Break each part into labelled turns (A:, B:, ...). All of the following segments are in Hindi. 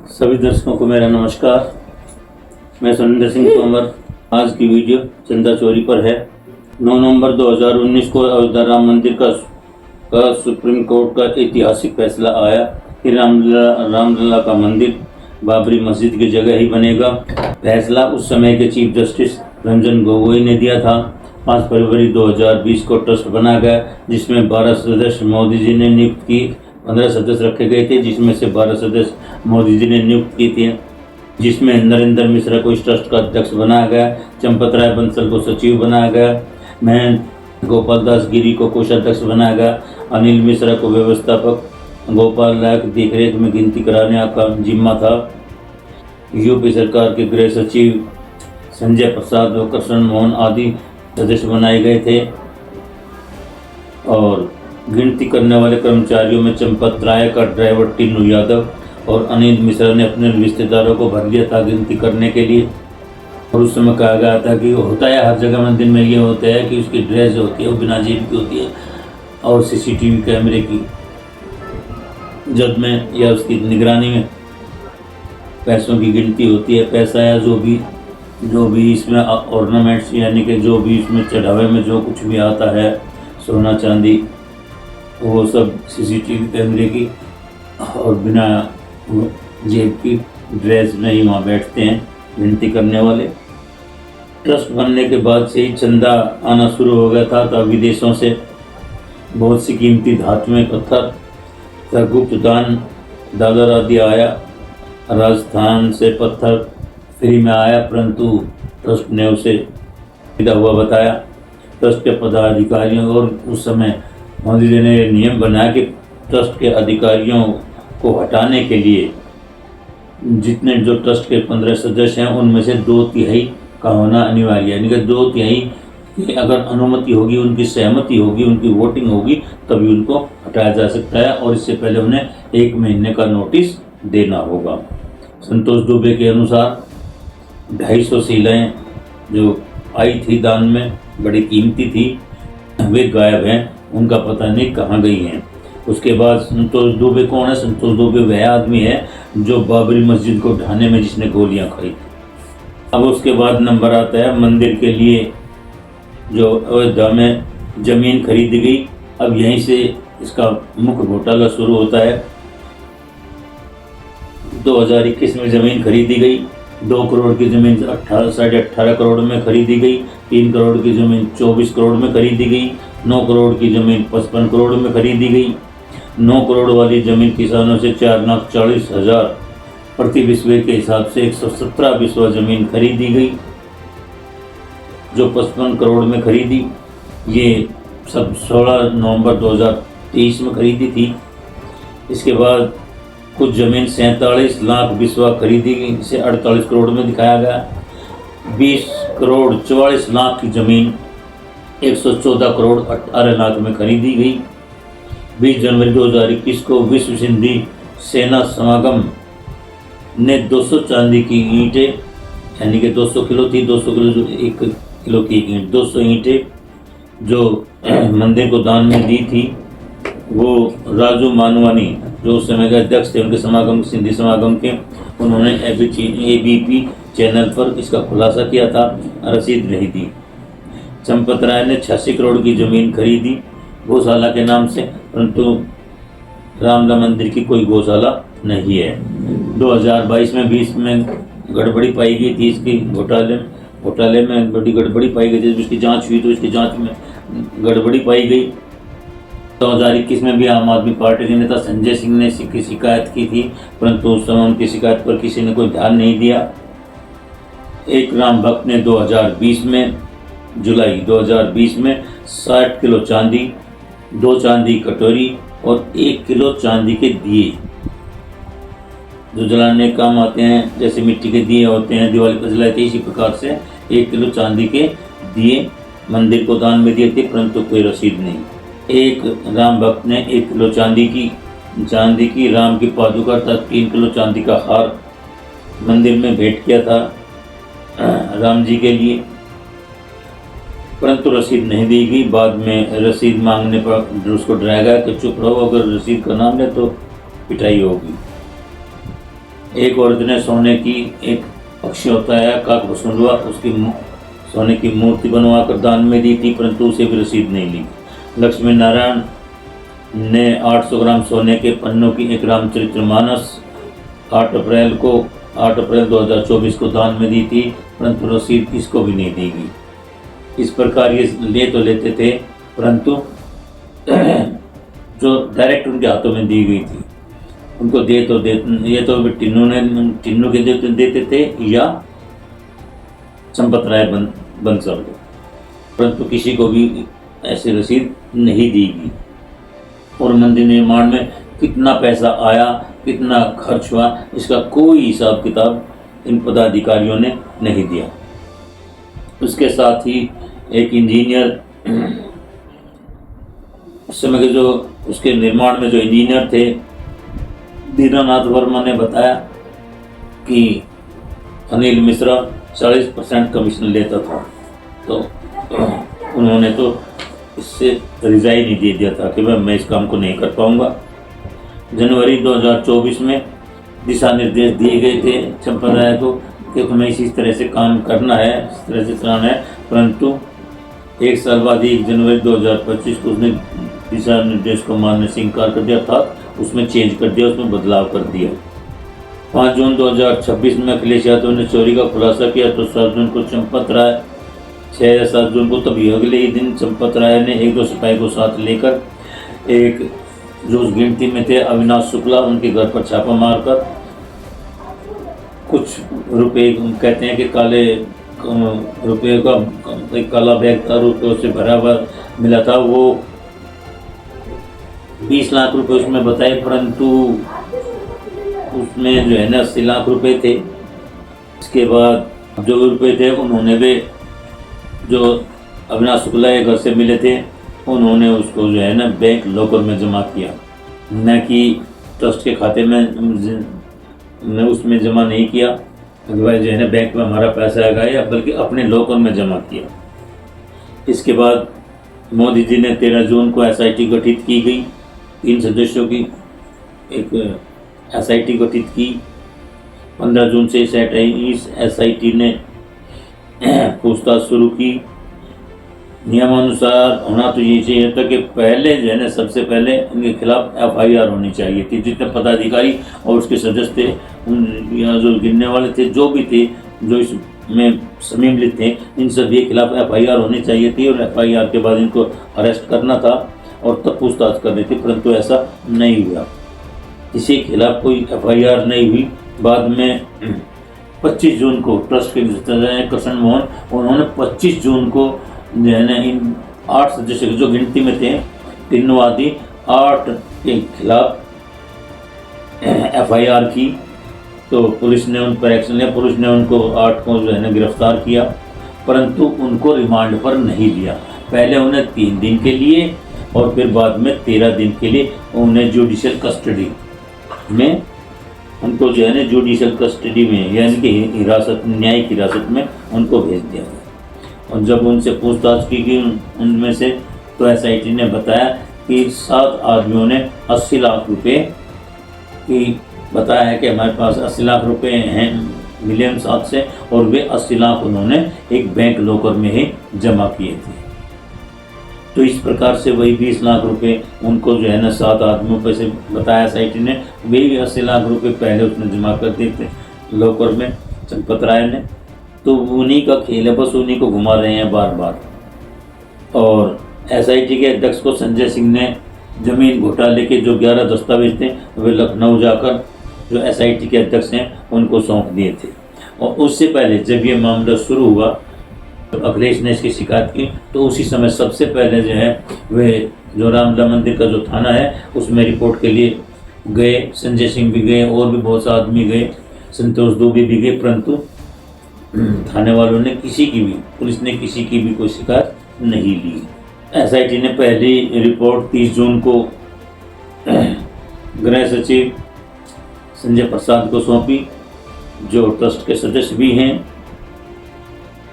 A: सभी दर्शकों को मेरा नमस्कार। मैं सुरेंद्र सिंह तोमर। आज की वीडियो चंदा चोरी पर है। 9 नवंबर 2019 को अयोध्या राम मंदिर का सुप्रीम कोर्ट का ऐतिहासिक फैसला आया कि रामलला का मंदिर बाबरी मस्जिद की जगह ही बनेगा। फैसला उस समय के चीफ जस्टिस रंजन गोगोई ने दिया था। 5 फरवरी 2020 को ट्रस्ट बना गया, जिसमें 12 सदस्य मोदी जी ने नियुक्त की। 15 सदस्य रखे गए थे, जिसमें से 12 सदस्य मोदी जी ने नियुक्त किए थे, जिसमें नरेंद्र मिश्रा को इस ट्रस्ट का अध्यक्ष बनाया गया, चंपत राय बंसल को सचिव बनाया गया, महेंद्र गोपाल दास गिरी को कोषाध्यक्ष बनाया गया, अनिल मिश्रा को व्यवस्थापक, गोपाल राय की देखरेख में गिनती कराने का जिम्मा था। यूपी सरकार के गृह सचिव संजय प्रसाद व कृष्ण मोहन आदि सदस्य बनाए गए थे और गिनती करने वाले कर्मचारियों में चंपत राय का ड्राइवर टीनू यादव और अनिल मिश्रा ने अपने रिश्तेदारों को भर लिया था गिनती करने के लिए। और उस समय कहा गया था कि होता है हर जगह मंदिर में ये होता है कि उसकी ड्रेस होती है वो बिना जेब की होती है और सीसीटीवी कैमरे की जद में या उसकी निगरानी में पैसों की गिनती होती है। पैसा या जो भी इसमें ऑर्नामेंट्स यानी कि जो भी इसमें चढ़ावे में जो कुछ भी आता है, सोना चांदी, वो सब सीसीटीवी कैमरे की और बिना जेब की ड्रेस में ही वहाँ बैठते हैं गिनती करने वाले। ट्रस्ट बनने के बाद से ही चंदा आना शुरू हो गया था। तब विदेशों से बहुत सी कीमती धातुएं, पत्थर, गुप्त दान, डॉलर आदि आया। राजस्थान से पत्थर फ्री में आया, परंतु ट्रस्ट ने उसे खरीदा हुआ बताया। ट्रस्ट के पदाधिकारियों और उस समय मोदी जी ने नियम बनाया कि ट्रस्ट के अधिकारियों को हटाने के लिए जितने जो ट्रस्ट के 15 सदस्य हैं उनमें से 2/3 का होना अनिवार्य है। यानी कि 2/3 की अगर अनुमति होगी, उनकी सहमति होगी, उनकी वोटिंग होगी, तभी उनको हटाया जा सकता है और इससे पहले उन्हें 1 महीने का नोटिस देना होगा। संतोष दुबे के अनुसार 250 शिलाएँ जो आई थी दान में, बड़ी कीमती थी, वे गायब हैं, उनका पता नहीं कहाँ गई हैं। उसके बाद संतोष दुबे कौन है? संतोष दुबे वह आदमी है जो बाबरी मस्जिद को ढाने में जिसने गोलियां खाई। अब उसके बाद नंबर आता है मंदिर के लिए जो अयोध्या में जमीन खरीदी गई। अब यहीं से इसका मुख्य घोटाला शुरू होता है। 2021 में जमीन खरीदी गई। 2 करोड़ की जमीन 18.5 करोड़ में खरीदी गई। 3 करोड़ की जमीन 24 करोड़ में खरीदी गई। 9 करोड़ की जमीन 55 करोड़ में खरीदी गई। 9 करोड़ वाली जमीन किसानों से 4,40,000 प्रति बिस्वे के हिसाब से 117 बिस्वा जमीन खरीदी गई। जो 55 करोड़ में खरीदी, ये सब 16 नवंबर 2023 में खरीदी थी। इसके बाद कुछ जमीन 47 लाख बिस्वा खरीदी गई, इसे 48 करोड़ में दिखाया गया। 20 करोड़ 44 लाख की जमीन 114 करोड़ 18 लाख में खरीदी गई। 20 जनवरी 2021 को विश्व सिंधी सेना समागम ने 200 चांदी की ईंटें, यानी कि 200 किलो थी, 200 किलो जो 1 किलो की ईंट, 200 ईंटें जो मंदिर को दान में दी थी, वो राजू मानवानी जो उस समय के अध्यक्ष थे उनके समागम, सिंधी समागम के, उन्होंने ABP चैनल पर इसका खुलासा किया था। रसीद नहीं दी। चंपत राय ने 86 करोड़ की जमीन खरीदी गौशाला के नाम से, परंतु रामलला मंदिर की कोई गौशाला नहीं है। 2022 में 20 में गड़बड़ी पाई गई थी, इसकी घोटाले में बड़ी गड़बड़ी पाई गई थी। जब इसकी जांच हुई तो इसकी जांच में गड़बड़ी पाई गई। 2021 में भी आम आदमी पार्टी के नेता संजय सिंह ने इसकी शिकायत की थी, परंतु उस समय उनकी शिकायत पर किसी ने कोई ध्यान नहीं दिया। एक राम भक्त ने 2020 में जुलाई 2020 में 60 किलो चांदी, 2 चांदी कटोरी और 1 किलो चांदी के दिए जो जलाने काम आते हैं, जैसे मिट्टी के दिए होते हैं दिवाली पर जलाते, इसी प्रकार से 1 किलो चांदी के दिए मंदिर को दान में दिए थे, परंतु कोई रसीद नहीं। एक राम भक्त ने 1 किलो चांदी की राम की पादुका तथा 3 किलो चांदी का हार मंदिर में भेंट किया था राम जी के लिए, परंतु रसीद नहीं दी गई। बाद में रसीद मांगने पर उसको डराया गया कि चुप रहो, अगर रसीद का नाम ले तो पिटाई होगी। एक औरत ने सोने की, एक पक्षी होता है काकभसुंडवा, उसकी सोने की मूर्ति बनवा कर दान में दी थी, परंतु उसे भी रसीद नहीं ली। लक्ष्मी नारायण ने 800 ग्राम सोने के पन्नों की एक रामचरितमानस 8 अप्रैल 2024 को दान में दी थी, परंतु रसीद इसको भी नहीं दी गई। इस प्रकार ये ले तो लेते थे, परंतु जो डायरेक्ट उनके हाथों में दी गई थी उनको ये तो टिन्नू के देते थे या चंपत राय बंसल को, परंतु किसी को भी ऐसी रसीद नहीं दी गई। और मंदिर निर्माण में कितना पैसा आया, कितना खर्च हुआ, इसका कोई हिसाब किताब इन पदाधिकारियों ने नहीं दिया। उसके साथ ही एक इंजीनियर, उस समय के जो उसके निर्माण में जो इंजीनियर थे, दीनानाथ वर्मा ने बताया कि अनिल मिश्रा 40% कमीशन लेता था, तो उन्होंने तो इससे रिजाइन ही दे दिया था कि मैं इस काम को नहीं कर पाऊंगा। जनवरी 2024 में दिशा निर्देश दिए गए थे चंपत राय को कि तुम्हें इसी तरह से काम करना है, इस तरह से चलाना है, परंतु एक साल बाद 1 जनवरी 2025 को उसने दिशा निर्देश को मानने से इंकार कर दिया था, उसमें चेंज कर दिया, उसमें बदलाव कर दिया। 5 जून 2026 में अखिलेश यादव ने चोरी का खुलासा किया तो 7 जून को चंपत राय, 6 या 7 जून को, तभी अगले ही दिन चंपत राय ने 1-2 सिपाही को साथ लेकर एक जो उस गिनती में थे अविनाश शुक्ला, उनके घर पर छापा मारकर कुछ रुपए, कहते हैं कि काले रुपये का एक काला बैग था, रुपयों से भरा हुआ मिला था, वो 20 लाख रुपए उसमें बताए, परंतु उसमें जो है ना 80 लाख रुपए थे। इसके बाद जो रुपए थे उन्होंने भी, जो अविनाश शुक्ला के घर से मिले थे, उन्होंने उसको जो है ना बैंक लॉकर में जमा किया, न कि ट्रस्ट के खाते में उसमें जमा नहीं किया कि भाई जो है ना बैंक में हमारा पैसा आएगा, या बल्कि अपने लॉकर में जमा किया। इसके बाद मोदी जी ने 13 जून को एसआईटी गठित की गई, 3 सदस्यों की एक एसआईटी गठित की। 15 जून से इस एसआईटी ने पूछताछ शुरू की। नियमानुसार होना तो ये चाहिए था कि पहले जो है ना, सबसे पहले इनके खिलाफ एफआईआर होनी चाहिए थी। जितने पदाधिकारी और उसके सदस्य थे, या जो गिनने वाले थे, जो भी थे, जो इसमें सम्मिलित थे, इन सभी के खिलाफ एफआईआर होनी चाहिए थी, और एफआईआर के बाद इनको अरेस्ट करना था और तब पूछताछ करनी थी, परंतु ऐसा नहीं हुआ। किसी के खिलाफ कोई एफआईआर नहीं हुई। बाद में 25 जून को ट्रस्ट के कृष्ण मोहन, उन्होंने 25 जून को जो है ना इन 8 सदस्यों जो गिनती में थे, तीनों आदि 8 के खिलाफ एफआईआर की, तो पुलिस ने उन पर एक्शन लिया। पुलिस ने उनको 8 को जो है ना गिरफ्तार किया, परंतु उनको रिमांड पर नहीं लिया। पहले उन्हें 3 दिन के लिए और फिर बाद में 13 दिन के लिए उन्हें जुडिशियल कस्टडी में, उनको जो है ना जुडिशियल कस्टडी में, यानी कि हिरासत, न्यायिक हिरासत में उनको भेज दिया गया। और जब उनसे पूछताछ की गई उनमें से, तो एसआईटी ने बताया कि 7 आदमियों ने 80 लाख रुपए की बताया है कि हमारे पास 80 लाख रुपए हैं, मिले हम साथ से, और वे 80 लाख उन्होंने एक बैंक लॉकर में ही जमा किए थे। तो इस प्रकार से वही 20 लाख रुपए उनको जो है ना 7 आदमियों पर से बताया एसआईटी ने, वे भी 80 लाख रुपए पहले उसने जमा कर दिए थे लॉकर में चंपत राय ने। तो उन्हीं का खेल है, बस उन्हीं को घुमा रहे हैं बार बार। और एसआईटी के अध्यक्ष को संजय सिंह ने जमीन घोटाले के जो 11 दस्तावेज थे, वे लखनऊ जाकर जो एसआईटी के अध्यक्ष हैं उनको सौंप दिए थे। और उससे पहले जब ये मामला शुरू हुआ, तो अखिलेश ने इसकी शिकायत की, तो उसी समय सबसे पहले जो है वे जो रामलला मंदिर का जो थाना है उसमें रिपोर्ट के लिए गए। संजय सिंह भी गए और भी बहुत से आदमी गए, संतोष दुबे भी गए, परंतु थाने वालों ने किसी की भी, पुलिस ने किसी की भी कोई शिकायत नहीं ली। एसआईटी ने पहली रिपोर्ट 30 जून को गृह सचिव संजय प्रसाद को सौंपी, जो ट्रस्ट के सदस्य भी हैं,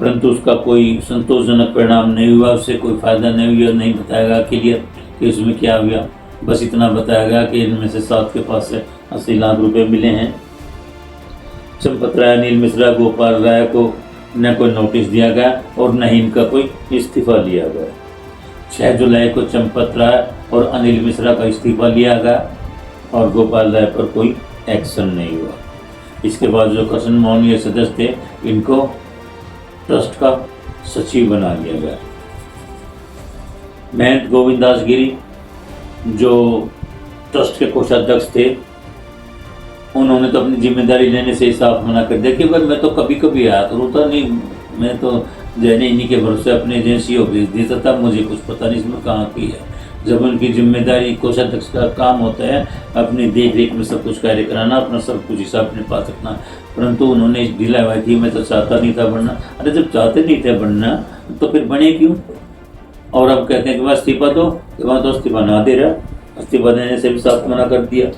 A: परंतु उसका कोई संतोषजनक परिणाम नहीं हुआ, उससे कोई फायदा नहीं हुआ। नहीं बताया गया क्लियर कि उसमें क्या हुआ, बस इतना बताया गया कि इनमें से 7 के पास से 80 लाख रुपए मिले हैं। चंपत राय, अनिल मिश्रा, गोपाल राय को न कोई नोटिस दिया गया और न ही इनका कोई इस्तीफा लिया गया। 6 जुलाई को चंपत राय और अनिल मिश्रा का इस्तीफा लिया गया और गोपाल राय पर कोई एक्शन नहीं हुआ। इसके बाद जो कृष्ण मोहन ये सदस्य थे, इनको ट्रस्ट का सचिव बना लिया गया। महंत गोविंद दास गिरी जो ट्रस्ट के कोषाध्यक्ष थे, उन्होंने तो अपनी जिम्मेदारी लेने से साफ मना कर दिया कि भाई मैं तो कभी कभी आया करूँगा, नहीं मैं तो जैने इन्हीं के भरोसे अपने एजेंसियों भेज देता था, मुझे कुछ पता नहीं इसमें कहाँ की है। जब उनकी जिम्मेदारी कोषाध्यक्ष का काम होता है अपनी देख रेख में सब कुछ कार्य कराना, अपना सब कुछ हिसाब अपने पास रखना, परंतु उन्होंने ढीला हुआ कि मैं तो चाहता नहीं था बनना। अरे जब चाहते नहीं थे बनना तो फिर बने क्यों? और अब कहते हैं कि बस इस्तीफा दो, कि वहाँ तो इस्तीफा ना दे रहा, इस्तीफा देने से भी साफ मना कर दिया।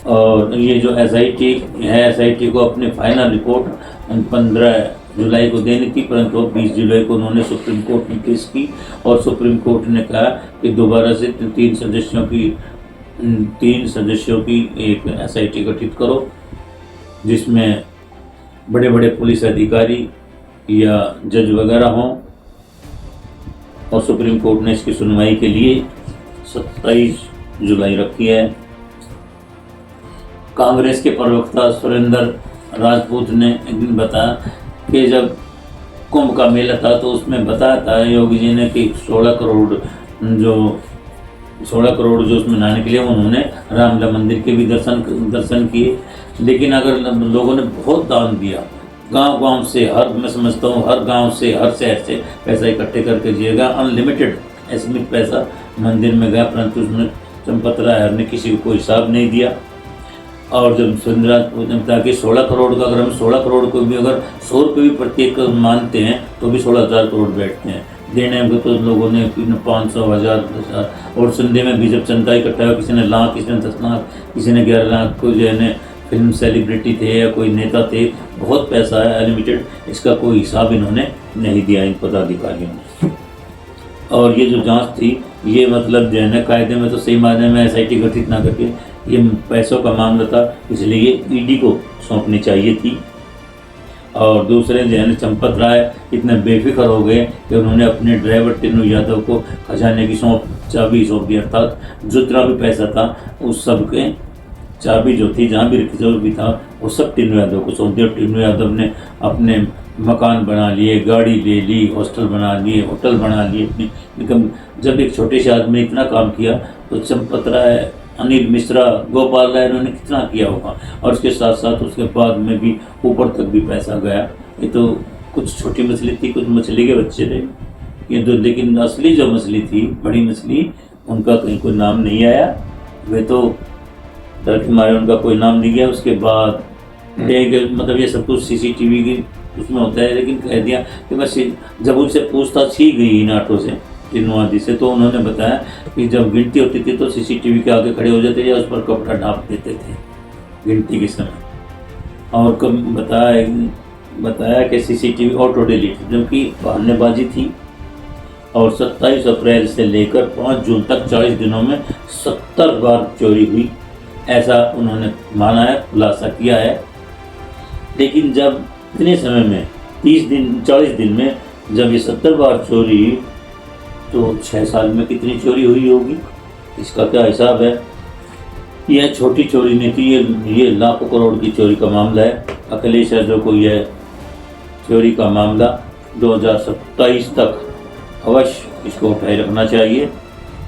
A: और ये जो SIT है, SIT को अपनी फाइनल रिपोर्ट 15 जुलाई को देनी थी, परंतु 20 जुलाई को उन्होंने सुप्रीम कोर्ट में पेश की और सुप्रीम कोर्ट ने कहा कि दोबारा से 3 सदस्यों की एक SIT गठित करो, जिसमें बड़े बड़े पुलिस अधिकारी या जज वगैरह हों। और सुप्रीम कोर्ट ने इसकी सुनवाई के लिए 27 जुलाई रखी है। कांग्रेस के प्रवक्ता सुरेंद्र राजपूत ने एक दिन बताया कि जब कुंभ का मेला था तो उसमें बताया था योगी जी ने कि 16 करोड़ जो उसमें नहाने के लिए उन्होंने रामलला मंदिर के भी दर्शन किए। लेकिन अगर लोगों ने बहुत दान दिया, गांव से, मैं समझता हूँ हर गांव से, हर शहर से पैसा इकट्ठे करके दिएगा, अनलिमिटेड एस्टिमेट पैसा मंदिर में गया, परंतु उसमें चंपत राय ने किसी को कोई हिसाब नहीं दिया। और जब सुरेंद्र राजपूत ने बताया कि 16 करोड़ का, अगर हम 16 करोड़ को भी अगर 100 रुपये भी प्रत्येक मानते हैं तो भी 16,000 करोड़ बैठते हैं देने में। तो लोगों ने 500, 1000 और संडे में भी जब चंदा इकट्ठा हुआ, किसी ने लाख, किसी ने 10 लाख, किसी ने 11 लाख, कोई जो है फिल्म सेलिब्रिटी थे या कोई नेता थे, बहुत पैसा है अनलिमिटेड, इसका कोई हिसाब इन्होंने नहीं दिया इन पदाधिकारियों ने। और ये जो जांच थी, ये मतलब जो है ना कायदे में तो सही मायने में SIT गठित ना करके ये पैसों का मामला था, इसलिए ये ED को सौंपनी चाहिए थी। और दूसरे जो है ना चंपत राय इतने बेफिक्र हो गए कि उन्होंने अपने ड्राइवर टिन्नू यादव को खजाने की चाबी सौंप दी, अर्थात जितना भी पैसा था उस सब के चाबी जो थी, जहाँ भी रिजर्व भी था, वो सब टिन्नू यादव को सौंप दिया। टिन्नू यादव ने अपने मकान बना लिए, गाड़ी ले ली, हॉस्टल बना लिए, होटल बना लिए अपनी इनकम। जब एक छोटे से आदमी ने इतना काम किया तो चंपत राय, अनिल मिश्रा, गोपाल राय इन्होंने कितना किया होगा। और उसके साथ साथ उसके बाद में भी ऊपर तक भी पैसा गया। ये तो कुछ छोटी मछली थी, कुछ मछली के बच्चे थे ये तो, लेकिन असली जो मछली थी, बड़ी मछली, उनका कहीं कोई नाम नहीं आया। वे तो डर के मारे उनका कोई नाम नहीं गया। उसके बाद मतलब ये सब कुछ CCTV की उसमें होता है, लेकिन कह दिया कि बस जब उनसे पूछताछ की गई इन आठों से, टिन्नू आदि से, तो उन्होंने बताया कि जब गिनती होती थी तो CCTV के आगे खड़े हो जाते या उस पर कपड़ा ढाँप देते थे गिनती के समय। और कब बताया कि CCTV ऑटो डिलीट, जबकि बहानेबाजी थी। और 27 अप्रैल से लेकर 5 जून तक 40 दिनों में 70 बार चोरी हुई, ऐसा उन्होंने माना है, खुलासा किया है। लेकिन जब इतने समय में 40 दिन में जब ये 70 बार चोरी, तो 6 साल में कितनी चोरी हुई होगी, इसका क्या हिसाब है? यह छोटी चोरी नहीं थी, ये लाखों करोड़ की चोरी का मामला है। अखिलेश यादव को यह चोरी का मामला 2027 तक अवश्य इसको उठाए रखना चाहिए,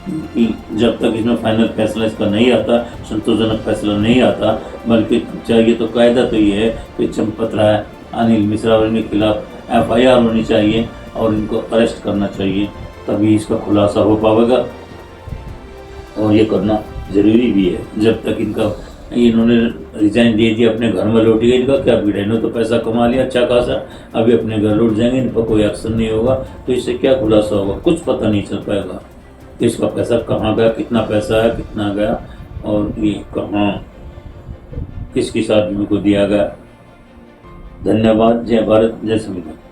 A: कि जब तक इसमें फाइनल फैसला इसका नहीं आता, संतोषजनक फैसला नहीं आता, बल्कि चाहिए तो कायदा तो ये है कि चंपत राय, अनिल मिश्रा और इनके खिलाफ FIR होनी चाहिए और इनको अरेस्ट करना चाहिए, तभी इसका खुलासा हो पाएगा। और ये करना ज़रूरी भी है। जब तक इन्होंने रिजाइन दे दिया, अपने घर में लौट गए, इनका क्या भीड़ है, इन्होंने तो पैसा कमा लिया अच्छा खासा, अभी अपने घर लौट जाएंगे, इन पर कोई एक्शन नहीं होगा, तो इससे क्या खुलासा होगा? कुछ पता नहीं चल पाएगा कि इसका पैसा कहाँ गया, कितना पैसा है, कितना गया, और ये कहाँ किस किस आदमी को दिया गया। धन्यवाद। जय भारत, जय संविधान।